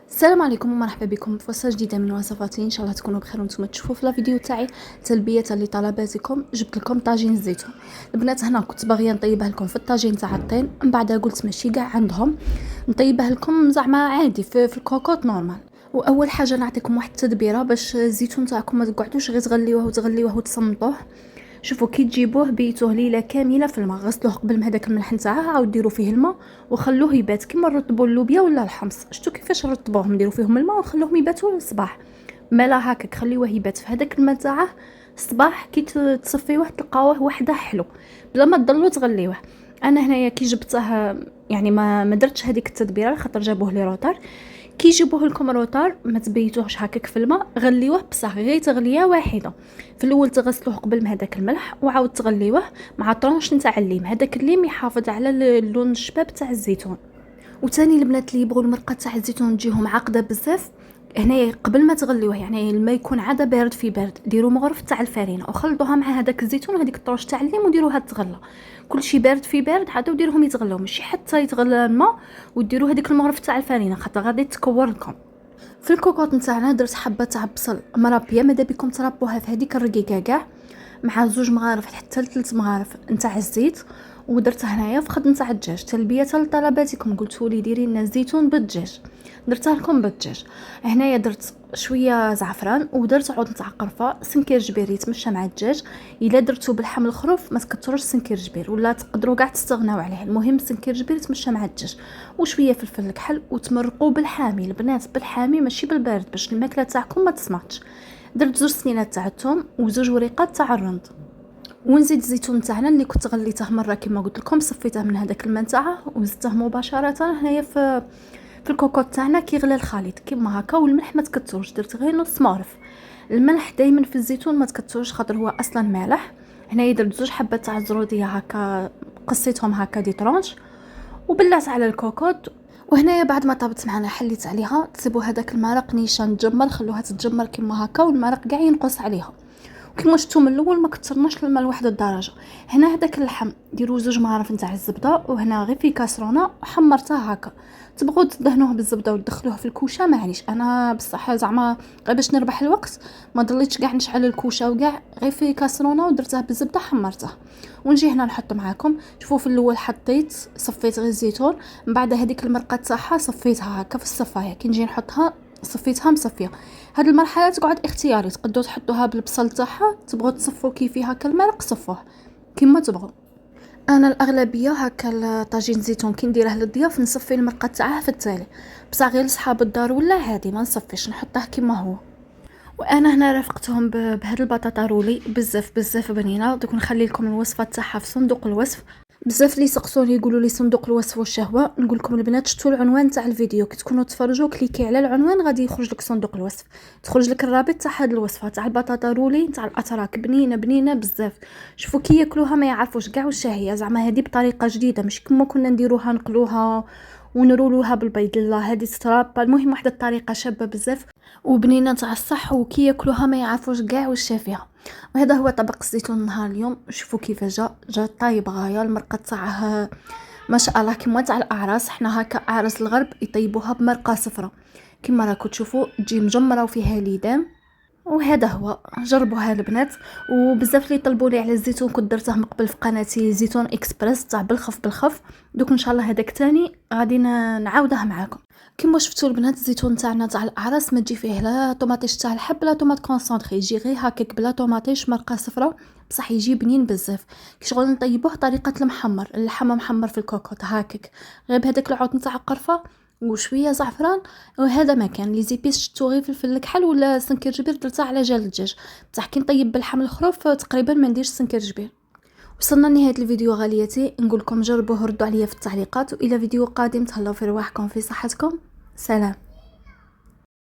السلام عليكم ومرحبا بكم في وصفه جديده من وصفاتي. ان شاء الله تكونوا بخير وانتم تشوفوا في الفيديو تاعي تلبيه لطلباتكم. جبت لكم طاجين الزيتون. البنات هنا كنت باغيه نطيبها لكم في الطاجين تاع الطين، من بعد قلت ماشي كاع عندهم نطيبها لكم زعما عادي في الكوكوط نورمال. واول حاجه نعطيكم واحد التدبيره باش الزيتون تاعكم ما تقعدوش غير تغليوه وتصمطوه. شوفوا كي تجيبوه بيتوه ليله كامله في الماء، غسلوه قبل من هذاك الملح نتاعها، عاود ديروا فيه الماء وخلوه يبات كيما نرطبوا اللوبيا ولا الحمص. شفتوا كيفاش نرطبوهم؟ نديروا فيهم الماء ونخلوهم يباتوا للصباح. مالا هكاك خليوه يبات في هذاك الماء تاعه. الصباح كي تصفيوه تلقاوه وحده حلو بلا ما تضلوا تغليوه. انا هنايا كي جبته يعني ما درتش هذيك التدبيره خاطر جابوه لي روطار. كي يجيبوه لكم روطار ما تبيتوهش هكاك في الماء، غليوه بصح غير تغليه واحده. في الاول تغسلوه قبل من هذاك الملح وعاود تغليوه مع طرونش نتاع الليم. هذاك الليم يحافظ على اللون الشباب تاع الزيتون. وثاني البنات اللي يبغوا المرقه تاع الزيتون تجيهم عاقده بزاف، هنايا قبل ما تغليوه يعني الماء يكون عاده بارد في بارد، ديروا مغرف تاع الفرينه وخلطوها مع هذاك الزيتون وهذيك الطروش تاع الليم وديروها تغلى. كل شيء بارد في بارد عاد وديروهم يتغلوا، ماشي حتى يتغلى الماء وديروا هذيك المغرف تاع الفرينه خاطر غادي تكور لكم. في الكوكوط نتاعنا درت حبه تاع بصل مرابيه، ماذا بكم تربوها في هذيك الرقيقه كاع، مع 2 مغارف حتى 3 مغارف نتاع الزيت. ودرت هنايا فخد نتاع الدجاج تلبيه لطلباتكم، قلتوا لي ديري لنا الزيتون بالدجاج، درتها لكم بالدجاج. هنايا درت شويه زعفران ودرت عود نتاع قرفه، سنكرجبير يتمشى مع الدجاج. الا درتو بالحم الخروف ما تكثروش سنكرجبير ولا تقدروا كاع تستغناو عليه، المهم سنكرجبير يتمشى مع الدجاج. وشويه فلفل الكحل وتمرقوا بالحامي البنات، بالحامي ماشي بالبارد باش الماكله تاعكم ما تصمتش. درت 2 سنينات تاع الثوم و2 وريقات تاع الرند. ونزيد الزيتون تاعنا اللي كنت غليته مره كما قلت لكم، صفيته من هذاك الماء تاعه وزدته مباشره هنايا في الكوكوط تاعنا كي غلى الخليط كيما هكا. والملح ما تكثروش، درت غير نص مغرف. الملح دائما في الزيتون ما تكثروش خاطر هو اصلا مالح. هنايا درت 2 حبات تاع الزروديه هكا، قصيتهم هكا دي طرونش وبلعت على الكوكوط. وهنايا بعد ما طابت معنا حليت عليها، تسيبوا هذاك المرق نيشان تجمر، خلوها تتجمر كيما هكا والمرق كاع ينقص عليها. كيما شفتوا من الاول ما كثرناش الماء لواحد الدرجه. هنا هذاك اللحم ديروا 2 مغارف نتاع الزبده، وهنا غير في كاسرونه حمرته هكا. تبغوا تدهنوه بالزبده وتدخلوه في الكوشه معليش، انا بصح زعما غير باش نربح الوقت ما ضليتش كاع نشعل الكوشه وكاع، غير في كاسرونه ودرتها بالزبده حمرته. ونجي هنا نحط معاكم. شوفوا في الاول حطيت صفيت غير الزيتون، من بعد هذيك المرقه تاعها صفيتها هكا في الصفايه. كي نجي نحطها صفيتها مصفيه. هاد المرحله تقعد اختياري، تقدروا تحطوها بالبصل تاعها، تبغوا تصفوا كيفي هكا المرق صفوه كيما تبغوا. انا الاغلبيه هكا الطاجين زيتون كي نديره للضياف نصفي المرقه تاعها في التالي، بصح غير لصحاب الدار ولا هادي ما نصفيش نحطه كيما هو. وانا هنا رافقتهم بهاد البطاطا رولي بزاف بنينه. دوك نخلي لكم الوصفه تاعها في صندوق الوصف. بزاف لي سقسوني يقولوا لي صندوق الوصف والشهوه، نقول لكم البنات شفتوا العنوان تاع الفيديو، كي تكونوا تفرجوا كليكي على العنوان غادي يخرج لك صندوق الوصف، تخرج لك الرابط تاع هاد الوصفه تاع البطاطا رولي تاع الاتراك، بنينه بزاف. شوفوا كي ياكلوها ما يعرفوش كاع واش هي، زعما هذه بطريقه جديده مش كما كنا نديروها نقلوها ونرولوها بالبيض، لا هذه ستراب. المهم واحده الطريقه شابه بزاف وبنينه تاع الصح، وكي ياكلوها ما يعرفوش كاع واش فيها. وهذا هو طبق الزيتون نهار اليوم. شوفوا كيف جا طايب غايه، المرقه تاعه ما شاء الله كيما تاع الاعراس. حنا هكا اعراس الغرب يطيبوها بمرقه صفرة كيما راكم تشوفوا، تجي مجمره وفيها ليدام. وهذا هو، جربوها البنات. وبزاف لي طلبوا لي على الزيتون كنت درته من قبل في قناتي زيتون اكسبريس تاع بالخف. دوك ان شاء الله هذاك تاني غادي نعاودها معاكم. كما شفتوا البنات الزيتون تاعنا تاع الاعراس ما تجي فيه لا طوماطيش تاع الحب لا طوماط كونسونطري، يجي غير هكاك بلا طوماطيش مرقه صفرة، بصح يجي بنين بزاف. كي شغل نطيبوه طريقه المحمر، اللحم محمر في الكوكوط هكاك غير بهذاك العود نتاع قرفه وشويه زعفران. وهذا ما كان لي زيبيس شتو غير فلفل الكحل ولا سنكرجبير درتها على جال الدجاج، بصح كي نطيب باللحم الخروف تقريبا ما نديرش سنكرجبير. وصلنا لنهايه الفيديو غالياتي، نقول لكم جربوه ردوا عليا في التعليقات، والى فيديو قادم تهلاو في رواحكم في صحتكم، سلام.